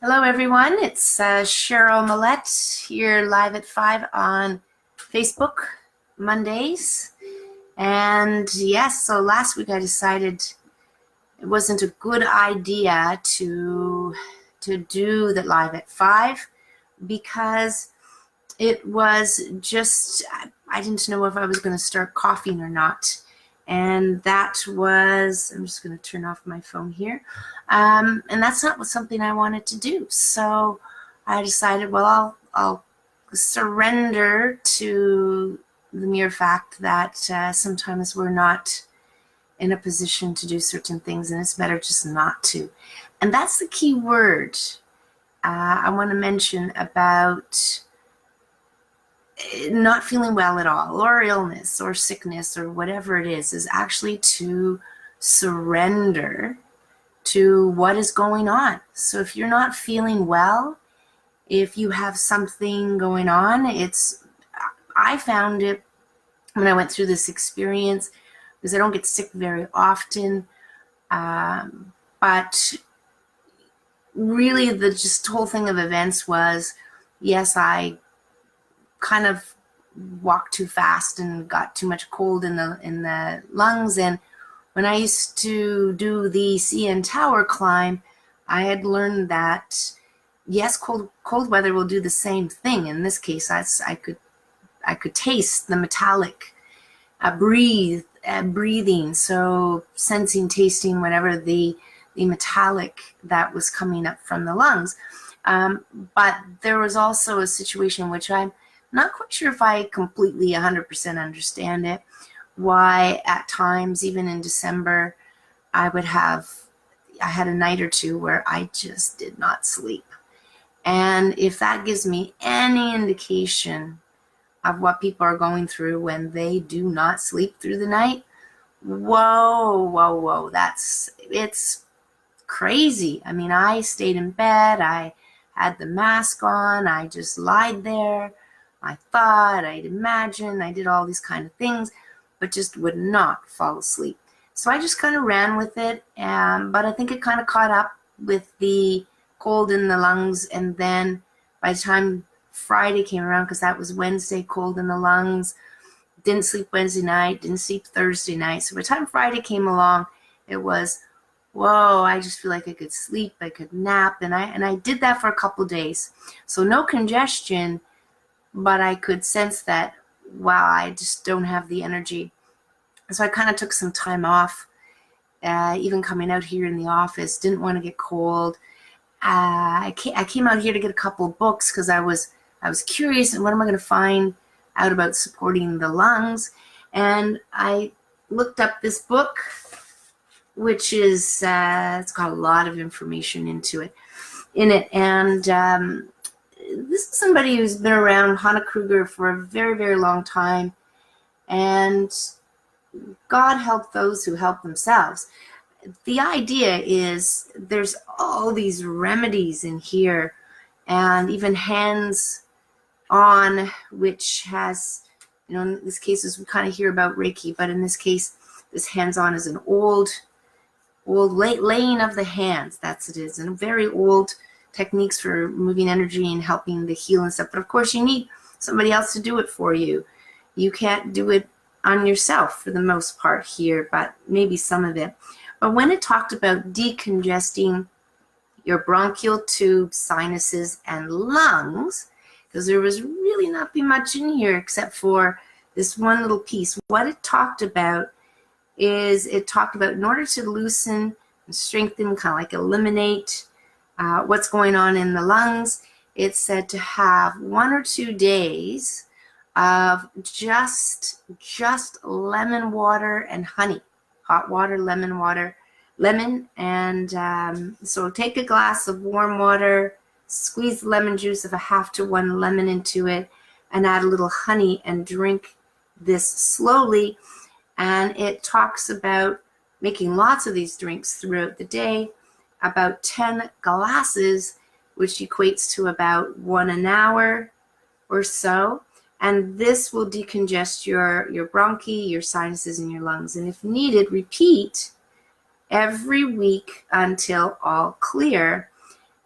Hello, everyone. It's Cheryl Millett here live at 5 on Facebook Mondays. And yes, so last week I decided it wasn't a good idea to do the live at 5 because it was just, I didn't know if I was going to start coughing or not. And that was, I'm just going to turn off my phone here. And that's not something I wanted to do. So I decided, well, I'll surrender to the mere fact that sometimes we're not in a position to do certain things, and it's better just not to. And that's the key word I want to mention about not feeling well at all, or illness or sickness or whatever it is actually to surrender to what is going on. So if you're not feeling well, if you have something going on, I found it when I went through this experience, because I don't get sick very often, but really the just whole thing of events was, yes, I kind of walked too fast and got too much cold in the lungs. And when I used to do the CN Tower climb, I had learned that yes, cold weather will do the same thing. In this case, I could taste the metallic breathing, so sensing, tasting, whatever the metallic that was coming up from the lungs. But there was also a situation which I'm not quite sure if I completely 100% understand it, why at times, even in December, I had a night or two where I just did not sleep. And if that gives me any indication of what people are going through when they do not sleep through the night, whoa, it's crazy. I mean, I stayed in bed, I had the mask on, I just lied there. I thought, I'd imagine, I did all these kind of things, but just would not fall asleep. So I just kind of ran with it, but I think it kind of caught up with the cold in the lungs. And then by the time Friday came around, because that was Wednesday, cold in the lungs, didn't sleep Wednesday night, didn't sleep Thursday night. So by the time Friday came along, it was, whoa, I just feel like I could sleep, I could nap. And I did that for a couple of days. So no congestion, but I could sense that, wow, I just don't have the energy. So I kind of took some time off, even coming out here in the office, didn't want to get cold. I came out here to get a couple of books because I was curious, and what am I going to find out about supporting the lungs? And I looked up this book, which is, it's got a lot of information in it. And this is somebody who's been around Hannah Kruger for a very, very long time. And God help those who help themselves. The idea is there's all these remedies in here, and even hands-on, which has, in this case, we kind of hear about Reiki, but in this case, this hands-on is an old laying of the hands. That's it is, and very old techniques for moving energy and helping the heal and stuff. But of course, you need somebody else to do it for you. You can't do it on yourself for the most part here, but maybe some of it. But when it talked about decongesting your bronchial tubes, sinuses, and lungs, because there was really not be much in here except for this one little piece. What it talked about is in order to loosen and strengthen, kind of like eliminate what's going on in the lungs, it's said to have 1 or 2 days of just lemon water and honey, hot water, lemon. And so take a glass of warm water, squeeze the lemon juice of a 1/2 to 1 lemon into it, and add a little honey and drink this slowly. And it talks about making lots of these drinks throughout the day, about 10 glasses, which equates to about 1 an hour or so. And this will decongest your bronchi, your sinuses, and your lungs. And if needed, repeat every week until all clear.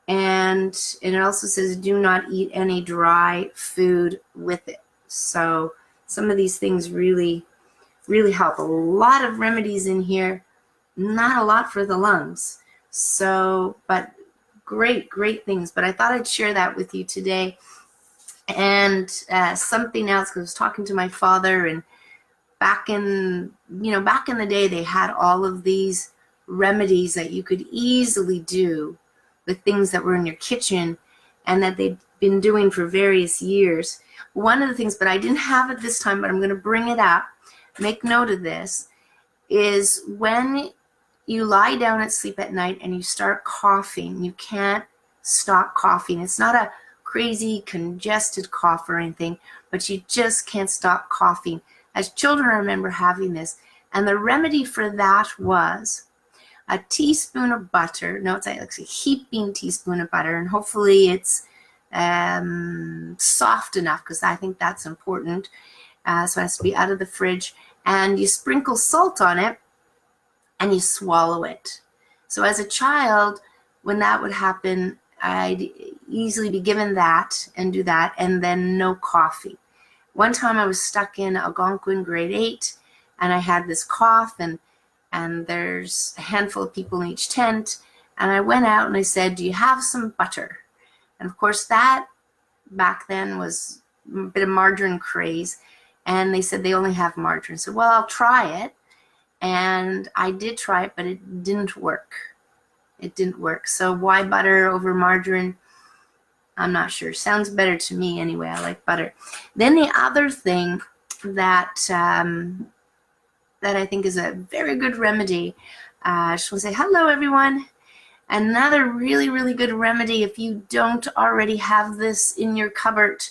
And it also says do not eat any dry food with it. So some of these things really, really help. A lot of remedies in here, not a lot for the lungs. So, but great, great things. But I thought I'd share that with you today. And something else, because I was talking to my father, and back in the day, they had all of these remedies that you could easily do with things that were in your kitchen and that they'd been doing for various years. One of the things, but I didn't have it this time, but I'm going to bring it up, make note of this, is when you lie down at sleep at night and you start coughing, you can't stop coughing. It's not a crazy congested cough or anything, but you just can't stop coughing. As children, I remember having this, and the remedy for that was a teaspoon of butter. No, it's actually a heaping teaspoon of butter, and hopefully it's soft enough, because I think that's important. So it has to be out of the fridge, and you sprinkle salt on it and you swallow it. So as a child, when that would happen, I'd easily be given that and do that, and then no coffee. One time I was stuck in Algonquin grade 8, and I had this cough, and there's a handful of people in each tent, and I went out and I said, do you have some butter? And of course that back then was a bit of margarine craze, and they said they only have margarine. So, well, I'll try it. And I did try it, but it didn't work. It didn't work. So why butter over margarine? I'm not sure. Sounds better to me anyway. I like butter. Then the other thing that that I think is a very good remedy, I just want to say hello, everyone. Another really, really good remedy, if you don't already have this in your cupboard,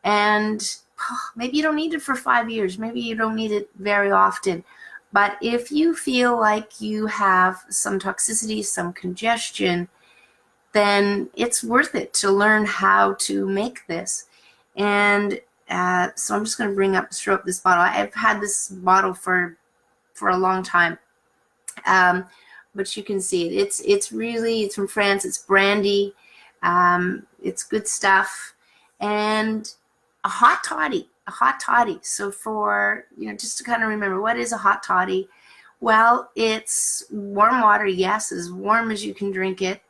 and maybe you don't need it for 5 years, maybe you don't need it very often, but if you feel like you have some toxicity, some congestion, then it's worth it to learn how to make this. And so I'm just going to stir up this bottle. I've had this bottle for a long time, but you can see it. It's from France. It's brandy. It's good stuff, and a hot toddy. So for, just to kind of remember, what is a hot toddy? Well, it's warm water, yes, as warm as you can drink it,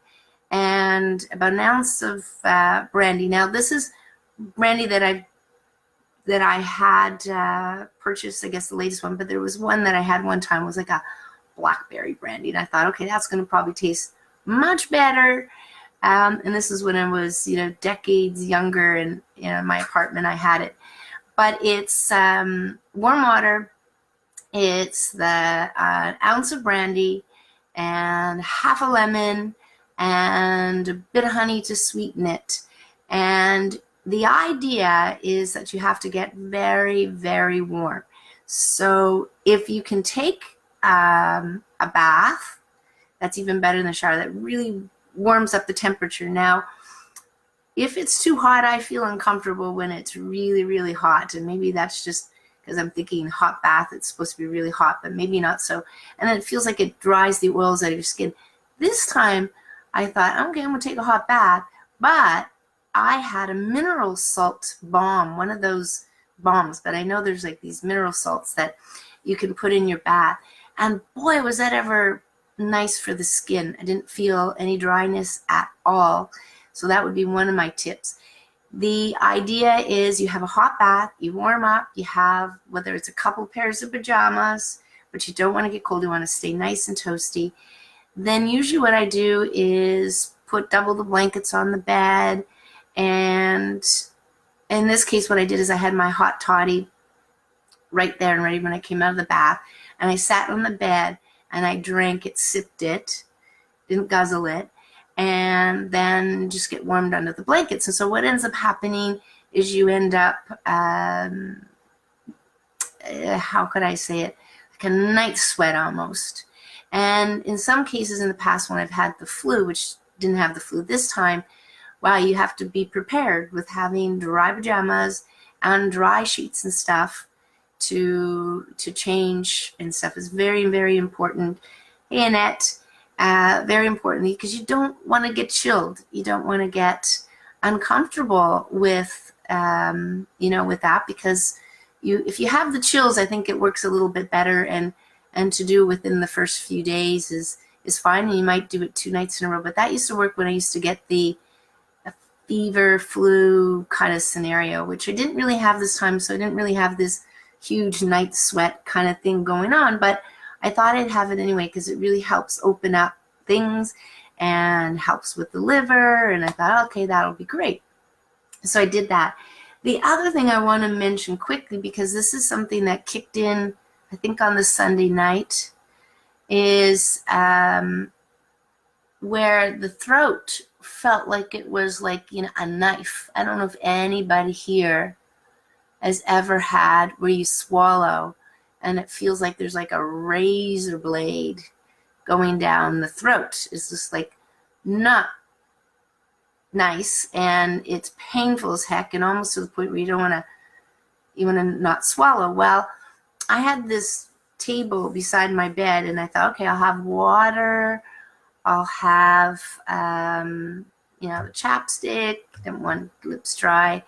and about an ounce of brandy. Now, this is brandy that I had purchased, I guess the latest one, but there was one that I had one time, was like a blackberry brandy, and I thought, okay, that's going to probably taste much better. And this is when I was, decades younger, and in my apartment I had it. But it's warm water, it's the ounce of brandy, and half a lemon, and a bit of honey to sweeten it. And the idea is that you have to get very, very warm. So if you can take a bath, that's even better than the shower. That really warms up the temperature. Now, if it's too hot, I feel uncomfortable when it's really, really hot. And maybe that's just because I'm thinking hot bath, it's supposed to be really hot, but maybe not so. And then it feels like it dries the oils out of your skin. This time, I thought, okay, I'm going to take a hot bath. But I had a mineral salt balm, one of those balms. But I know there's like these mineral salts that you can put in your bath. And boy, was that ever nice for the skin. I didn't feel any dryness at all. So that would be one of my tips. The idea is you have a hot bath, you warm up, you have, whether it's a couple pairs of pajamas, but you don't want to get cold, you want to stay nice and toasty. Then usually what I do is put double the blankets on the bed. And in this case, what I did is I had my hot toddy right there and ready when I came out of the bath. And I sat on the bed and I drank it, sipped it, didn't guzzle it, and then just get warmed under the blankets. And so what ends up happening is you end up, how could I say it, like a night sweat almost. And in some cases in the past when I've had the flu, which didn't have the flu this time, wow, you have to be prepared with having dry pajamas and dry sheets and stuff to change and stuff. Is very, very important. Hey, Annette. very importantly, because you don't want to get chilled. You don't want to get uncomfortable with, with that, because if you have the chills, I think it works a little bit better, and to do within the first few days is fine. And you might do it 2 nights in a row, but that used to work when I used to get the fever, flu kind of scenario, which I didn't really have this time. So I didn't really have this huge night sweat kind of thing going on, but I thought I'd have it anyway because it really helps open up things and helps with the liver. And I thought, okay, that'll be great. So I did that. The other thing I want to mention quickly, because this is something that kicked in, I think, on the Sunday night, is where the throat felt like it was like, a knife. I don't know if anybody here has ever had where you swallow and it feels like there's like a razor blade going down the throat. It's just like not nice, and it's painful as heck, and almost to the point where you want to not swallow. Well, I had this table beside my bed, and I thought, okay, I'll have water, I'll have chapstick, didn't want lips dry,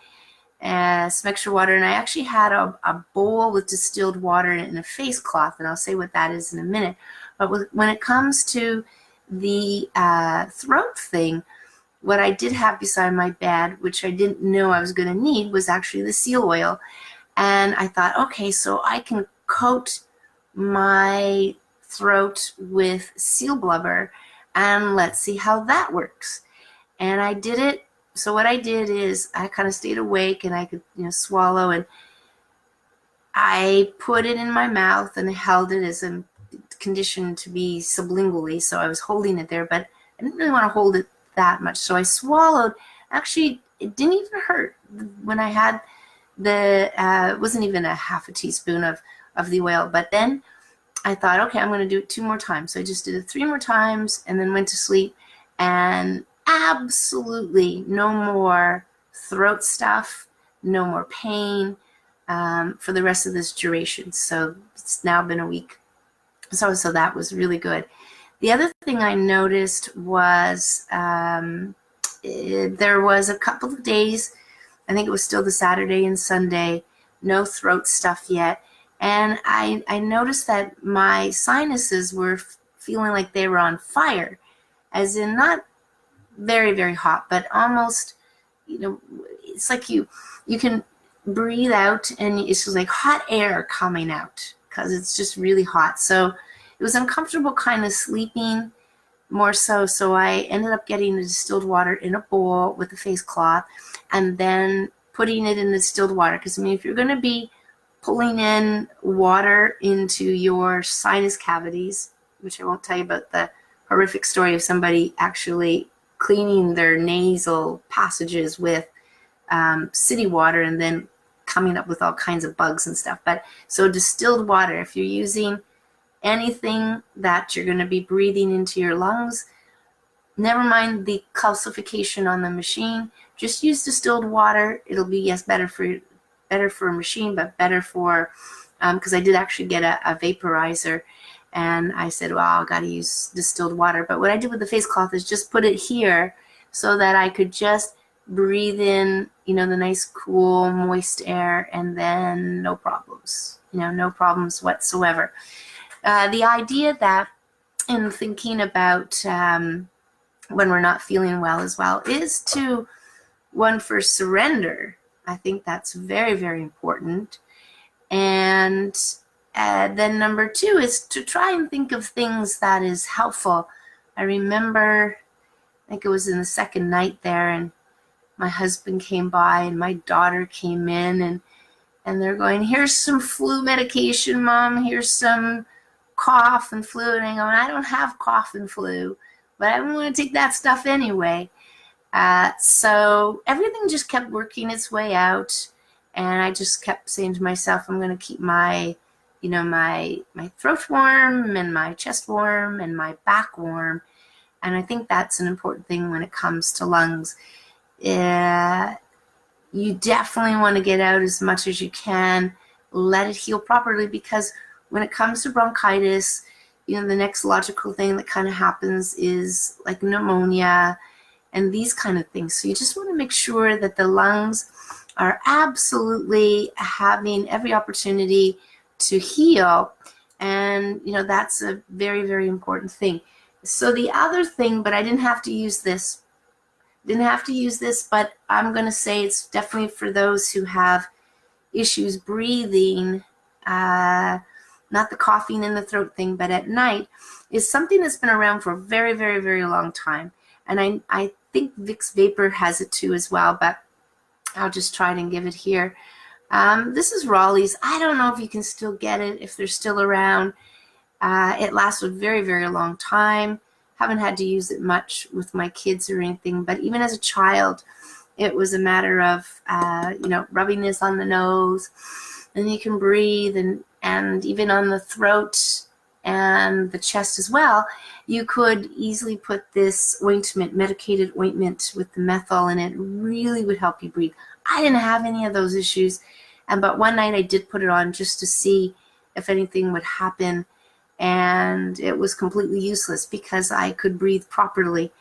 some extra water, and I actually had a bowl with distilled water in it and a face cloth, and I'll say what that is in a minute. But when it comes to the throat thing, what I did have beside my bed, which I didn't know I was going to need, was actually the seal oil. And I thought, okay, so I can coat my throat with seal blubber, and let's see how that works. And I did it. So what I did is I kind of stayed awake, and I could swallow, and I put it in my mouth and held it as a conditioned to be sublingually. So I was holding it there, but I didn't really want to hold it that much. So I swallowed. Actually, it didn't even hurt when I had it wasn't even a half a teaspoon of the oil. But then I thought, okay, I'm going to do it 2 more times. So I just did it 3 more times and then went to sleep, and absolutely no more throat stuff, no more pain for the rest of this duration. So it's now been a week. So that was really good. The other thing I noticed was there was a couple of days, I think it was still the Saturday and Sunday, no throat stuff yet. And I noticed that my sinuses were feeling like they were on fire, as in not very, very hot, but almost, it's like you can breathe out and it's just like hot air coming out because it's just really hot. So it was uncomfortable kind of sleeping more so. So I ended up getting the distilled water in a bowl with a face cloth and then putting it in the distilled water. Because, if you're going to be pulling in water into your sinus cavities, which I won't tell you about the horrific story of somebody actually cleaning their nasal passages with city water and then coming up with all kinds of bugs and stuff. But so distilled water, if you're using anything that you're going to be breathing into your lungs, never mind the calcification on the machine, just use distilled water. It'll be, yes, better for a machine, but better for, because I did actually get a vaporizer, and I said, well, I got to use distilled water. But what I did with the face cloth is just put it here so that I could just breathe in, the nice, cool, moist air, and then no problems, no problems whatsoever. The idea that, in thinking about when we're not feeling well as well, is to, one, for surrender. I think that's very, very important. And then number 2 is to try and think of things that is helpful. I remember, I think it was in the second night there, and my husband came by and my daughter came in, and they're going, here's some flu medication, Mom, here's some cough and flu. And I go, I don't have cough and flu, but I don't want to take that stuff anyway. So everything just kept working its way out, and I just kept saying to myself, I'm going to keep my, my throat warm and my chest warm and my back warm. And I think that's an important thing when it comes to lungs. You definitely want to get out as much as you can, let it heal properly, because when it comes to bronchitis, the next logical thing that kind of happens is like pneumonia and these kind of things. So you just want to make sure that the lungs are absolutely having every opportunity to heal. And, that's a very, very important thing. So the other thing, but I didn't have to use this, but I'm going to say it's definitely for those who have issues breathing, not the coughing in the throat thing, but at night, is something that's been around for a very, very, very long time. And I think Vicks Vapor has it too as well, but I'll just try it and give it here. This is Raleigh's. I don't know if you can still get it, if they're still around. It lasts a very, very long time. Haven't had to use it much with my kids or anything, but even as a child, it was a matter of, rubbing this on the nose, and you can breathe, and even on the throat and the chest as well. You could easily put this ointment, medicated ointment with the methyl, and it really would help you breathe. I didn't have any of those issues, but one night I did put it on just to see if anything would happen, and it was completely useless because I could breathe properly.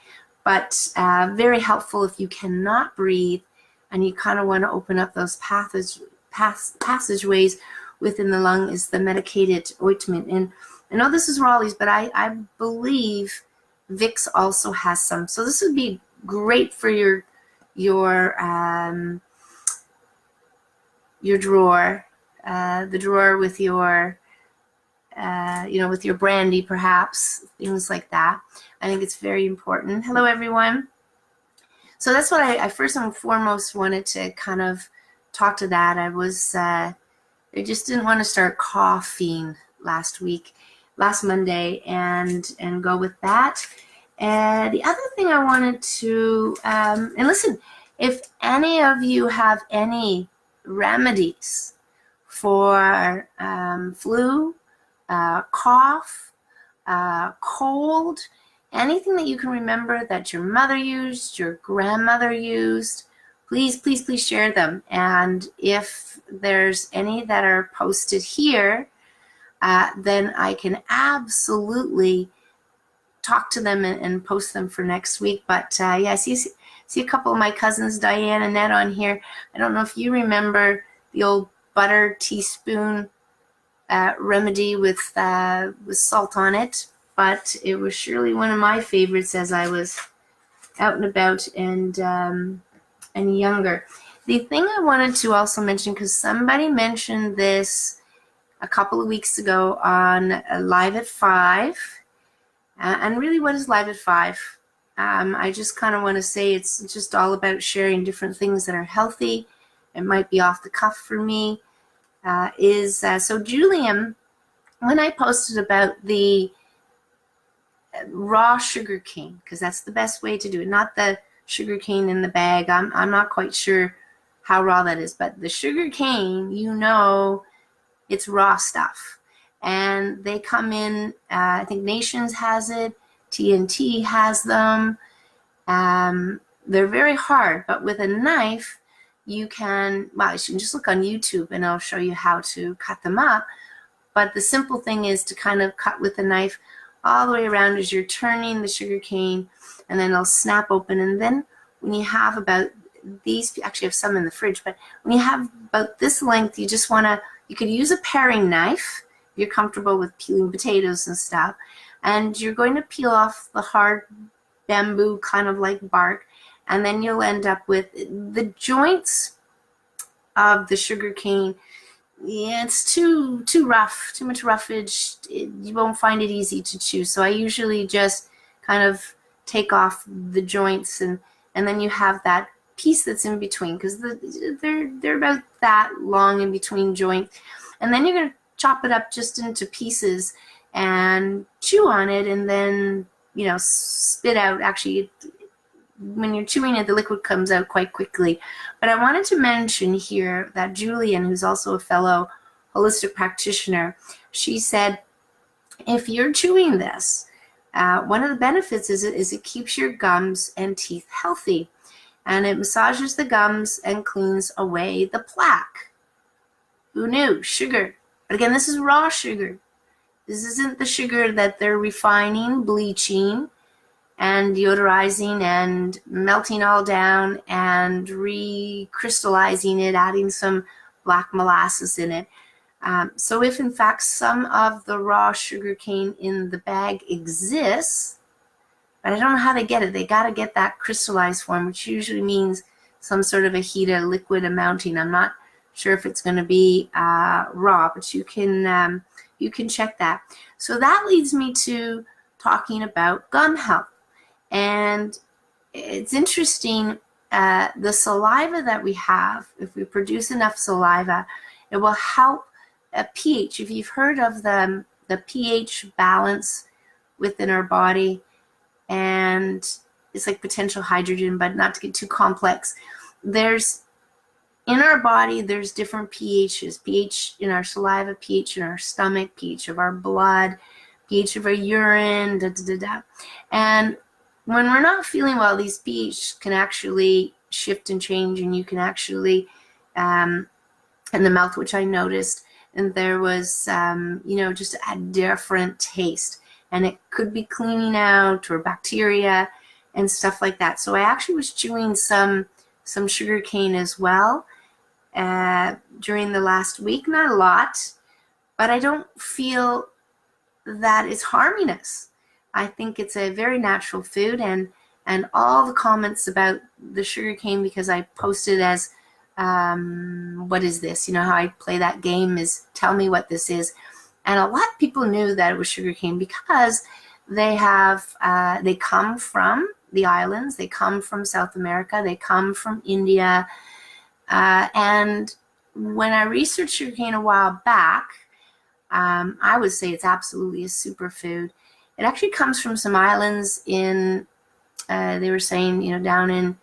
But very helpful if you cannot breathe and you kind of want to open up those passageways within the lung, is the medicated ointment. And I know this is Raleigh's, but I believe Vicks also has some. So this would be great for your drawer, the drawer with your with your brandy, perhaps, things like that. I think it's very important. Hello, everyone. So that's what I first and foremost wanted to kind of talk to that. I just didn't want to start coughing last Monday, and go with that. And the other thing I wanted to, and listen, if any of you have any remedies for flu, cough, cold, anything that you can remember that your mother used, your grandmother used, please, please, please share them. And if there's any that are posted here, then I can absolutely talk to them and post them for next week. But yeah, I see a couple of my cousins, Diane and Ned, on here. I don't know if you remember the old butter teaspoon remedy with salt on it, but it was surely one of my favorites as I was out and about and younger. The thing I wanted to also mention, because somebody mentioned this a couple of weeks ago on Live at 5, and really, what is Live at 5? I just kind of want to say it's just all about sharing different things that are healthy. It might be off the cuff for me. So Julian, when I posted about the raw sugar cane, because that's the best way to do it, not the sugar cane in the bag. I'm not quite sure how raw that is, but the sugar cane, it's raw stuff. And they come in, I think Nations has it, TNT has them. They're very hard, but with a knife, you can just look on YouTube and I'll show you how to cut them up. But the simple thing is to kind of cut with a knife all the way around as you're turning the sugar cane, and then it'll snap open. And then when you have about these, actually I have some in the fridge, but when you have about this length, you could use a paring knife if you're comfortable with peeling potatoes and stuff. And you're going to peel off the hard bamboo kind of like bark, and then you'll end up with the joints of the sugar cane. Yeah, it's too rough, too much roughage. You won't find it easy to chew. So I usually just kind of take off the joints, and then you have that piece that's in between, because they're about that long in between joints. And then you're going to chop it up just into pieces and chew on it, and then spit out. Actually, when you're chewing it, the liquid comes out quite quickly. But I wanted to mention here that Julian, who's also a fellow holistic practitioner, she said, if you're chewing this, one of the benefits is it keeps your gums and teeth healthy, and it massages the gums and cleans away the plaque. Who knew? Sugar. But again, this is raw sugar. This isn't the sugar that they're refining, bleaching, and deodorizing and melting all down and recrystallizing it, adding some black molasses in it. So if in fact some of the raw sugar cane in the bag exists, but I don't know how they get it. They got to get that crystallized form, which usually means some sort of a heated liquid amounting. I'm not sure if it's going to be raw, but you can check that. So that leads me to talking about gum health. And it's interesting, the saliva that we have, if we produce enough saliva, it will help a pH. If you've heard of the pH balance within our body, and it's like potential hydrogen, but not to get too complex. In our body, there's different pHs. pH in our saliva, pH in our stomach, pH of our blood, pH of our urine, And when we're not feeling well, these pH can actually shift and change, and you can actually, in the mouth, which I noticed, and there was, just a different taste. And it could be cleaning out or bacteria and stuff like that. So I actually was chewing some sugar cane as well during the last week. Not a lot, but I don't feel that it's harming us. I think it's a very natural food, and all the comments about the sugar cane, because I posted as what is this? You know how I play that game, is tell me what this is. And a lot of people knew that it was sugarcane because they come from the islands, they come from South America, they come from India. And when I researched sugarcane a while back, I would say it's absolutely a superfood. It actually comes from some islands in, they were saying, down in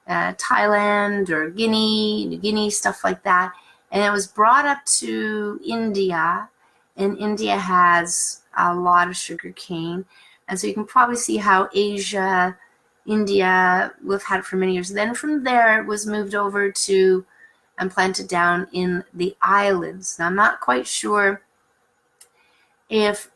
Thailand or New Guinea, stuff like that. And it was brought up to India. And India has a lot of sugar cane. And so you can probably see how Asia, India, we've had it for many years. Then from there, it was moved over to and planted down in the islands. Now, I'm not quite sure if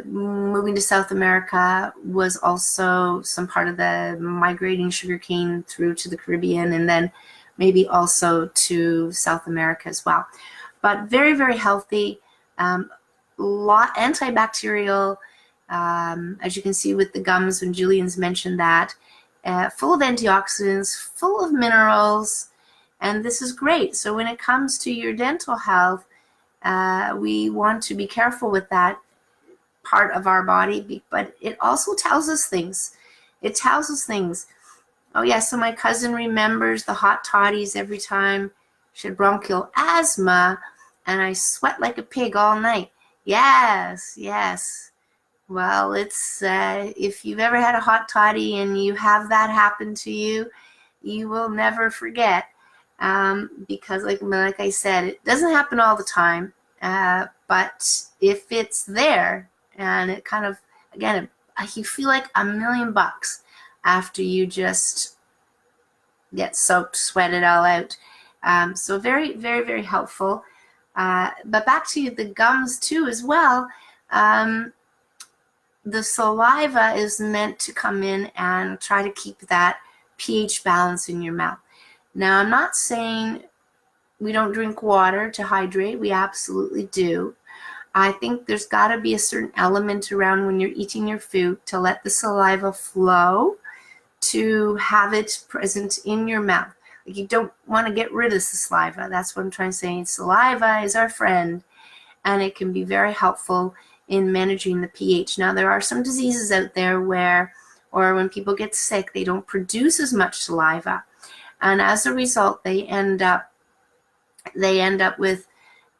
moving to South America was also some part of the migrating sugar cane through to the Caribbean, and then maybe also to South America as well. But very, very healthy. Lot antibacterial, as you can see with the gums when Julian's mentioned that, full of antioxidants, full of minerals, and this is great. So when it comes to your dental health, we want to be careful with that part of our body, but it also tells us things. It tells us things. Oh yeah, so my cousin remembers the hot toddies every time she had bronchial asthma, and I sweat like a pig all night. Yes, yes. Well, it's if you've ever had a hot toddy and you have that happen to you, you will never forget. Because like I said, it doesn't happen all the time. But if it's there, and it kind of, again, you feel like $1,000,000 after you just get soaked, sweat it all out. So very, very, very helpful. But back to the gums too as well. The saliva is meant to come in and try to keep that pH balance in your mouth. Now, I'm not saying we don't drink water to hydrate. We absolutely do. I think there's got to be a certain element around when you're eating your food to let the saliva flow, to have it present in your mouth. Like, you don't want to get rid of the saliva. That's what I'm trying to say. Saliva is our friend, and it can be very helpful in managing the pH. Now, there are some diseases out there where, or when people get sick, they don't produce as much saliva. And as a result, they end up with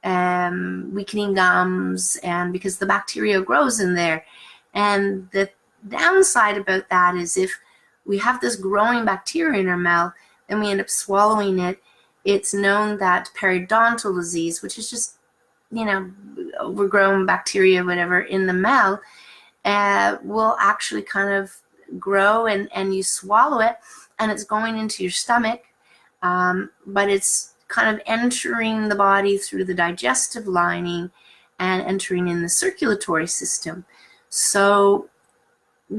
weakening gums, and because the bacteria grows in there. And the downside about that is if we have this growing bacteria in our mouth, then we end up swallowing it. It's known that periodontal disease, which is just, overgrown bacteria, whatever, in the mouth, will actually kind of grow, and you swallow it, and it's going into your stomach, but it's kind of entering the body through the digestive lining, and entering in the circulatory system. So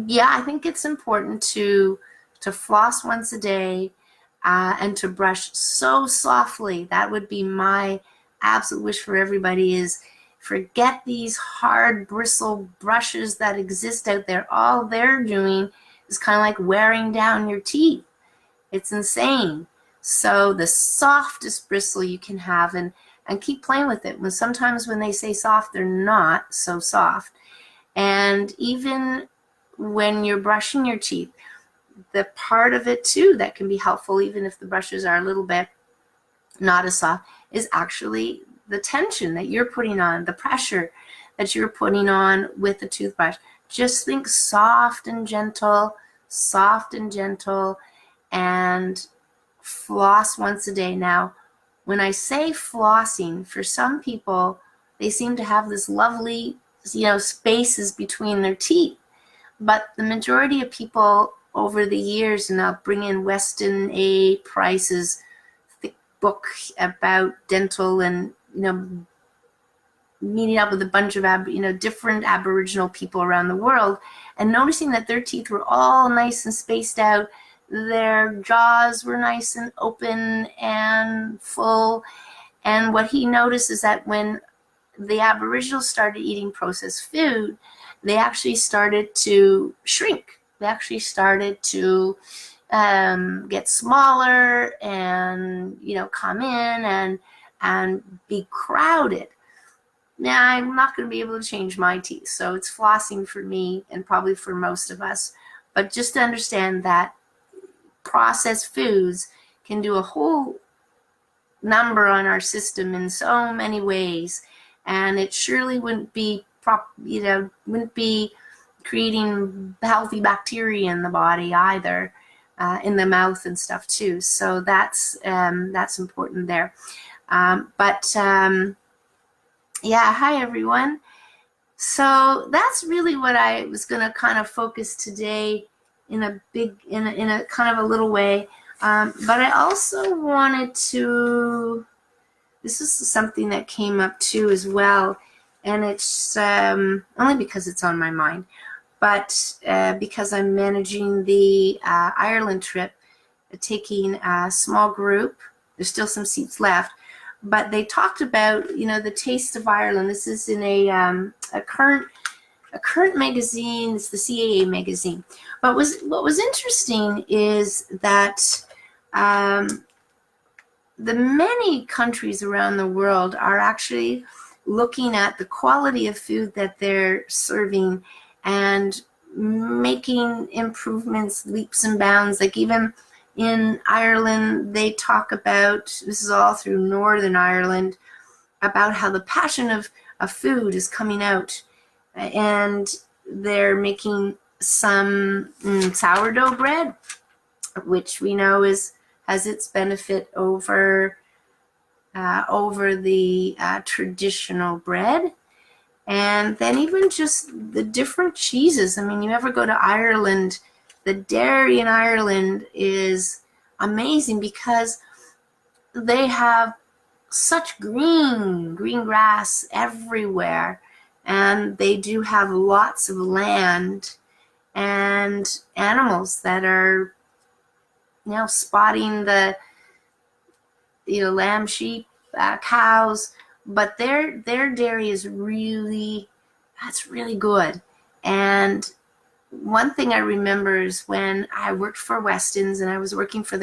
yeah, I think it's important to floss once a day and to brush so softly. That would be my absolute wish for everybody, is forget these hard bristle brushes that exist out there. All they're doing is kind of like wearing down your teeth. It's insane. So the softest bristle you can have, and keep playing with it. Sometimes when they say soft, they're not so soft. And even when you're brushing your teeth, the part of it too that can be helpful, even if the brushes are a little bit not as soft, is actually the tension that you're putting on, the pressure that you're putting on with the toothbrush. Just think soft and gentle, and floss once a day. Now, when I say flossing, for some people, they seem to have this lovely, spaces between their teeth. But the majority of people over the years, and I'll bring in Weston A. Price's thick book about dental, and meeting up with a bunch of different Aboriginal people around the world, and noticing that their teeth were all nice and spaced out. Their jaws were nice and open and full. And what he noticed is that when the Aboriginals started eating processed food, they actually started to shrink. They actually started to get smaller and, come in and be crowded. Now, I'm not going to be able to change my teeth, so it's flossing for me and probably for most of us. But just to understand that processed foods can do a whole number on our system in so many ways, and it surely wouldn't be creating healthy bacteria in the body either, in the mouth and stuff too. So that's important there. Yeah, hi everyone. So that's really what I was going to kind of focus today in a kind of a little way. But I also wanted to, this is something that came up too as well, and it's only because it's on my mind, but because I'm managing the Ireland trip, taking a small group. There's still some seats left, but they talked about, the taste of Ireland. This is in a current magazine. It's the CAA magazine. But what was interesting is that the many countries around the world are actually looking at the quality of food that they're serving and making improvements, leaps and bounds. Like even in Ireland, they talk about, this is all through Northern Ireland, about how the passion of food is coming out. And they're making some sourdough bread, which we know has its benefit over the traditional bread. And then even just the different cheeses. I mean, you ever go to Ireland, the dairy in Ireland is amazing because they have such green grass everywhere, and they do have lots of land and animals that are spotting the lamb, sheep, cows, but their dairy is really good. And one thing I remember is when I worked for Weston's and I was working for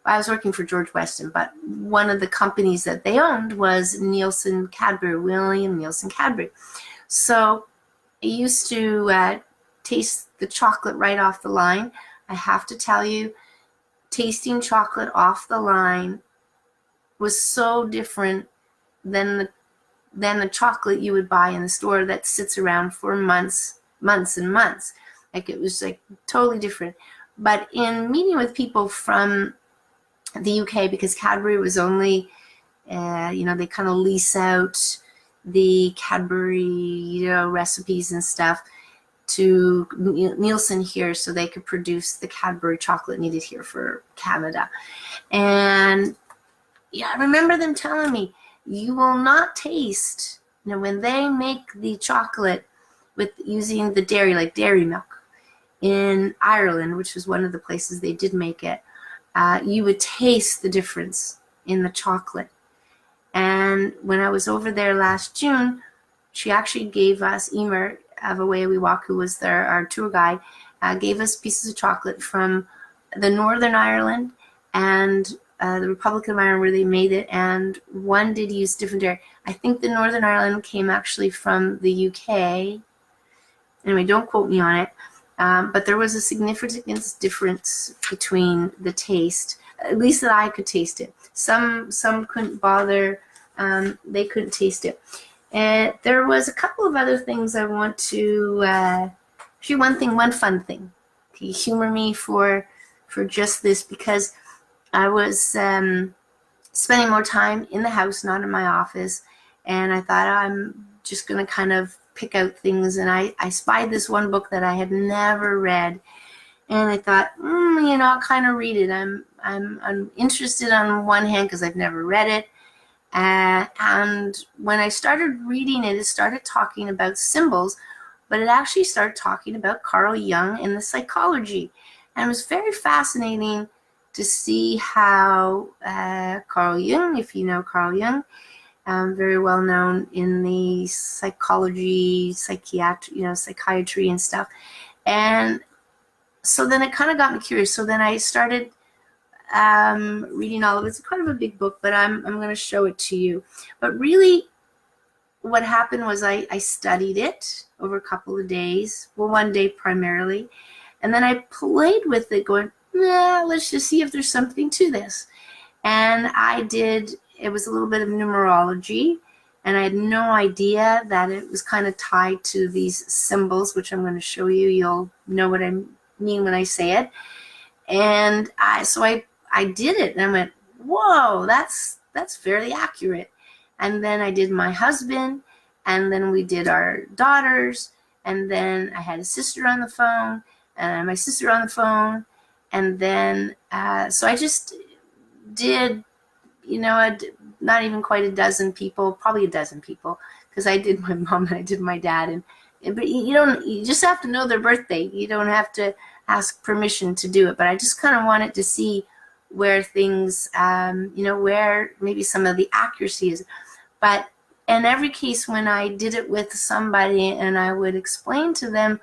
I was working for George Weston, but one of the companies that they owned was William Nielsen Cadbury. So I used to taste the chocolate right off the line. I have to tell you, tasting chocolate off the line was so different than the chocolate you would buy in the store that sits around for months and months. Like, it was like totally different. But in meeting with people from the UK, because Cadbury was only, they kind of lease out the Cadbury, recipes and stuff to Nielsen here, so they could produce the Cadbury chocolate needed here for Canada. And I remember them telling me, you will not taste Now, when they make the chocolate with using the dairy, like dairy milk, in Ireland, which was one of the places they did make it, you would taste the difference in the chocolate. And when I was over there last June, she actually gave us, Emer of Away We Walk, who was our tour guide, gave us pieces of chocolate from the Northern Ireland and the Republic of Ireland where they made it, and one did use different dairy. I think the Northern Ireland came actually from the UK. Anyway, don't quote me on it. But there was a significant difference between the taste, at least that I could taste it. Some couldn't bother, they couldn't taste it. And there was a couple of other things I want to, actually one fun thing. Can you humor me for just this? Because I was spending more time in the house, not in my office, and I thought I'm just going to kind of pick out things, and I spied this one book that I had never read, and I thought, I'll kind of read it. I'm interested on one hand because I've never read it, and when I started reading it, it started talking about symbols, but it actually started talking about Carl Jung and the psychology, and it was very fascinating to see how Carl Jung, if you know Carl Jung, very well known in the psychology, psychiatry and stuff. And so then it kind of got me curious. So then I started reading all of it. It's kind of a big book, but I'm going to show it to you. But really what happened was I studied it over a couple of days, well, one day primarily, and then I played with it going, let's just see if there's something to this. And I did. It was a little bit of numerology, and I had no idea that it was kind of tied to these symbols, which I'm going to show you. You'll know what I mean when I say it. And so I did it, and I went, whoa, that's fairly accurate. And then I did my husband, and then we did our daughters, and then I had a sister on the phone, and my sister on the phone, and then so I just did, not even quite a dozen people, probably a dozen people, because I did my mom and I did my dad, but you just have to know their birthday. You don't have to ask permission to do it. But I just kind of wanted to see where things, where maybe some of the accuracy is. But in every case, when I did it with somebody and I would explain to them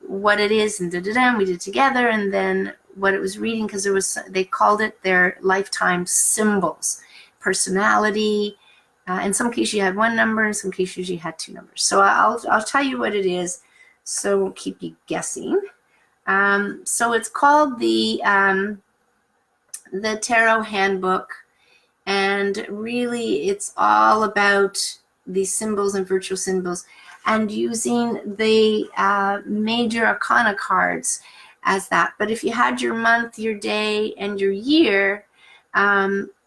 what it is and we did it together, and then what it was reading, because they called it their lifetime symbols, personality. In some cases you had one number, in some cases you had two numbers. So I'll tell you what it is, so I won't keep you guessing. So it's called the Tarot Handbook, and really it's all about these symbols and virtual symbols, and using the major arcana cards as that. But if you had your month, your day, and your year,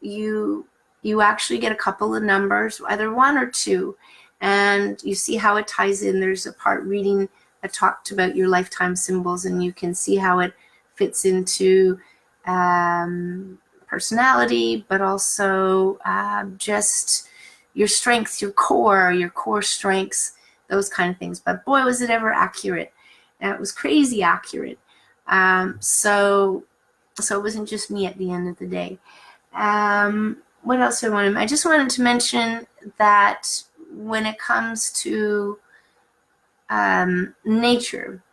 you actually get a couple of numbers, either one or two, and you see how it ties in. There's a part reading that talked about your lifetime symbols, and you can see how it fits into personality, but also just your strengths, your core strengths, those kind of things. But boy, was it ever accurate. And it was crazy accurate. So it wasn't just me at the end of the day. What else do I want to? I just wanted to mention that when it comes to nature,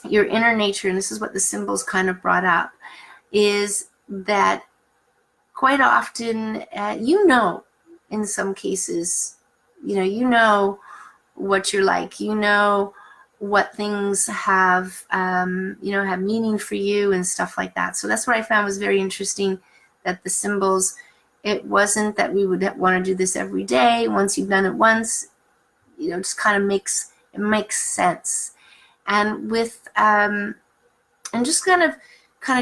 your inner nature, and this is what the symbols kind of brought up, is that quite often, in some cases, you know what you're like, what things have, have meaning for you and stuff like that. So that's what I found was very interesting, that the symbols, it wasn't that we would want to do this every day. Once you've done it once, just kind of makes sense. And with, and just kind of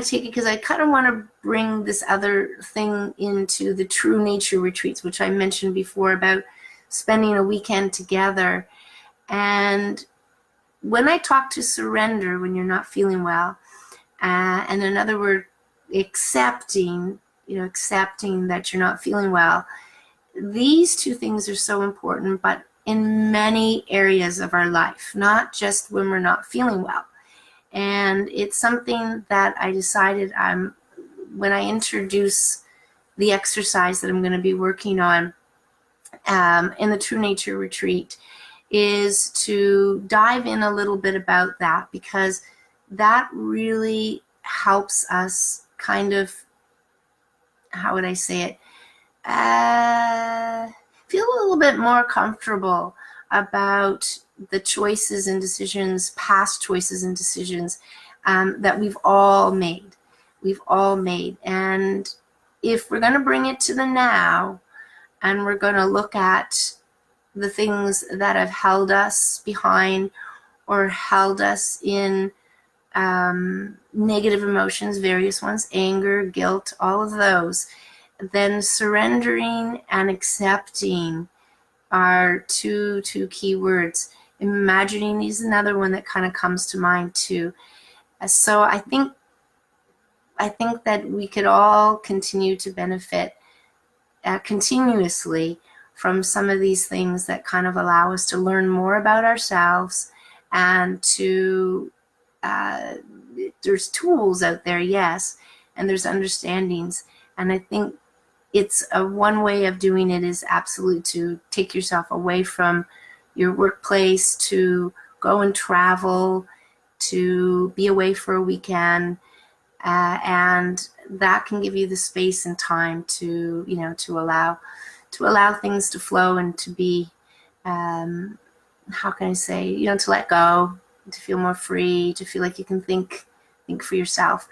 take it, because I kind of want to bring this other thing into the True Nature retreats, which I mentioned before, about spending a weekend together. And when I talk to surrender, when you're not feeling well, and another word, accepting that you're not feeling well, these two things are so important. But in many areas of our life, not just when we're not feeling well. And it's something that I decided when I introduce the exercise that I'm going to be working on in the True Nature Retreat, is to dive in a little bit about that, because that really helps us kind of, how would I say it, feel a little bit more comfortable about the choices and decisions, past choices and decisions that we've all made. We've all made. And if we're going to bring it to the now, and we're going to look at the things that have held us behind or held us in negative emotions, various ones, anger, guilt, all of those, then surrendering and accepting are two key words. Imagining is another one that kind of comes to mind too. So I think that we could all continue to benefit continuously from some of these things that kind of allow us to learn more about ourselves, and to there's tools out there, yes, and there's understandings. And I think it's one way of doing it is absolutely to take yourself away from your workplace, to go and travel, to be away for a weekend, and that can give you the space and time to, to allow things to flow, and to be, how can I say, to let go, to feel more free, to feel like you can think for yourself.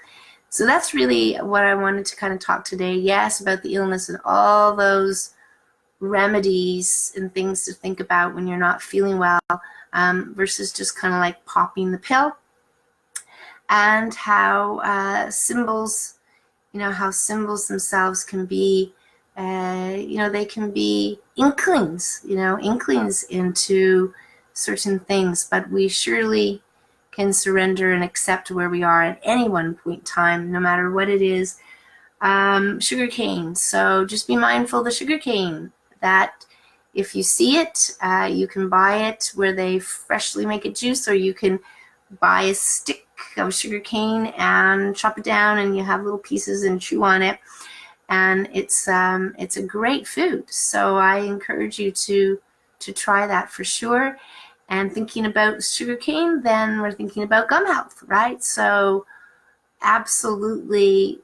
So that's really what I wanted to kind of talk today. Yes, about the illness and all those remedies and things to think about when you're not feeling well, versus just kind of like popping the pill. And how symbols, how symbols themselves can be, they can be inklings, inklings into certain things. But we surely can surrender and accept where we are at any one point in time, no matter what it is. Sugarcane. So just be mindful of the sugarcane, that if you see it, you can buy it where they freshly make a juice, or you can buy a stick of sugarcane and chop it down, and you have little pieces and chew on it. And it's a great food. So I encourage you to try that for sure. And thinking about sugarcane, then we're thinking about gum health, right? So absolutely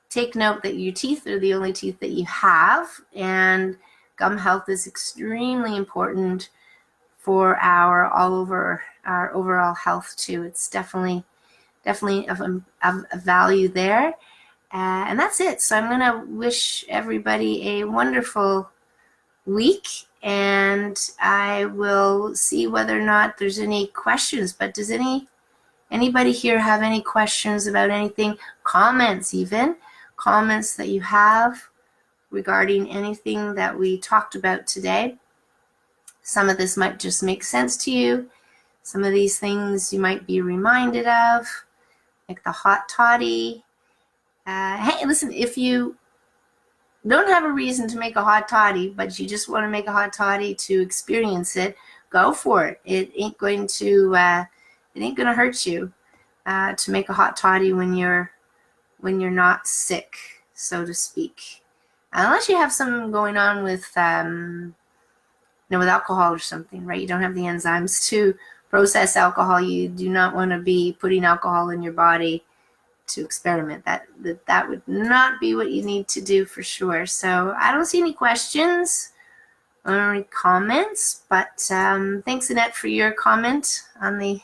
take note that your teeth are the only teeth that you have, and gum health is extremely important for our overall health too. It's definitely of value there. And that's it. So I'm going to wish everybody a wonderful week, and I will see whether or not there's any questions. But does anybody here have any questions about anything? Comments that you have regarding anything that we talked about today? Some of this might just make sense to you. Some of these things you might be reminded of, like the hot toddy. Hey, listen, if you don't have a reason to make a hot toddy, but you just want to make a hot toddy to experience it, go for it. It ain't going to hurt you to make a hot toddy when you're not sick, so to speak. Unless you have something going on with with alcohol or something, right? You don't have the enzymes to process alcohol. You do not want to be putting alcohol in your body to experiment. That would not be what you need to do for sure. So I don't see any questions or any comments, but thanks, Annette, for your comment on the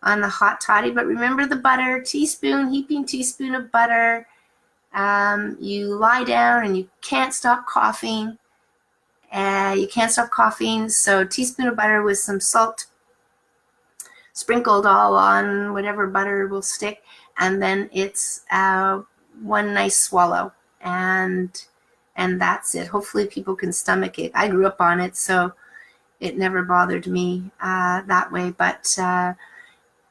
hot toddy. But remember the butter, heaping teaspoon of butter. You lie down and you can't stop coughing. So a teaspoon of butter with some salt sprinkled all on whatever butter will stick, and then it's one nice swallow, and that's it. Hopefully people can stomach it. I grew up on it, so it never bothered me that way. But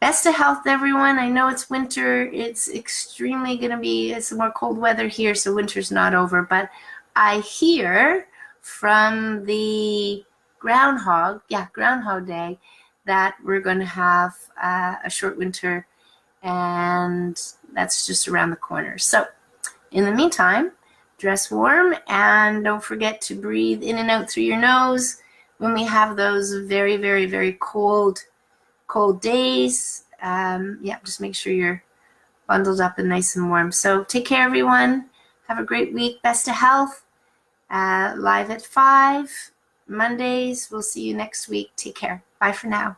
best of health, everyone. I know it's winter. It's extremely going to be some more cold weather here, so winter's not over. But I hear from the Groundhog Day, that we're going to have a short winter, and that's just around the corner. So in the meantime, dress warm and don't forget to breathe in and out through your nose when we have those very, very, very cold days. Just make sure you're bundled up and nice and warm. So take care, everyone. Have a great week. Best of health. Live at 5 Mondays. We'll see you next week. Take care. Bye for now.